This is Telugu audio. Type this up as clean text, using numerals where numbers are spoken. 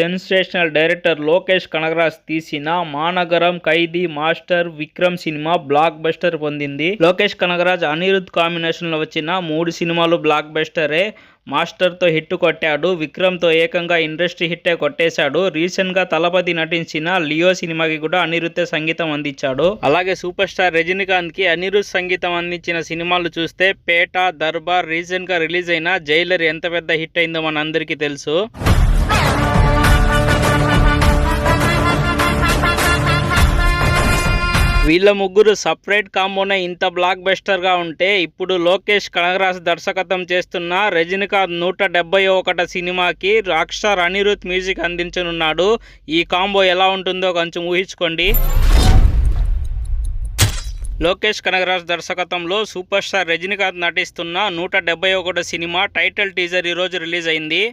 సెన్సేషనల్ డైరెక్టర్ లోకేష్ కనగరాజ్ తీసిన Maanagaram, Khaidi, Master, Vikram cinema block buster పొందింది. లోకేష్ కనగరాజ్, అనిరుద్ కాంబినేషన్ లో వచ్చిన 3 సినిమాలు బ్లాక్ బస్టరే. మాస్టర్ తో హిట్ కొట్టాడు. విక్రమ్ తో ఏకంగా ఇండస్ట్రీ హిట్టే కొట్టేశాడు. రీసెంట్ గా తలపతి నటించిన లియో సినిమాకి కూడా అనిరుద్ధే సంగీతం అందించాడు. అలాగే సూపర్ స్టార్ రజనీకాంత్ కి అనిరుద్ సంగీతం అందించిన సినిమాలు చూస్తే పేట, దర్బార్, రీసెంట్ గా రిలీజ్ అయిన జైలర్ ఎంత పెద్ద హిట్ అయిందో మన అందరికీ తెలుసు. వీళ్ళ ముగ్గురు సపరేట్ కాంబోనే ఇంత బ్లాక్ బస్టర్ గా ఉంటే, ఇప్పుడు లోకేష్ కనగరాజ్ దర్శకత్వం చేస్తున్న రజనీకాంత్ 171 సినిమాకి రాక్ స్టార్ అనిరుద్ మ్యూజిక్ అందించనున్నాడు. ఈ కాంబో ఎలా ఉంటుందో కొంచెం ఊహించుకోండి. లోకేష్ కనగరాజ్ దర్శకత్వంలో సూపర్ స్టార్ రజనీకాంత్ నటిస్తున్న 171 సినిమా టైటిల్ టీజర్ ఈరోజు రిలీజ్ అయింది.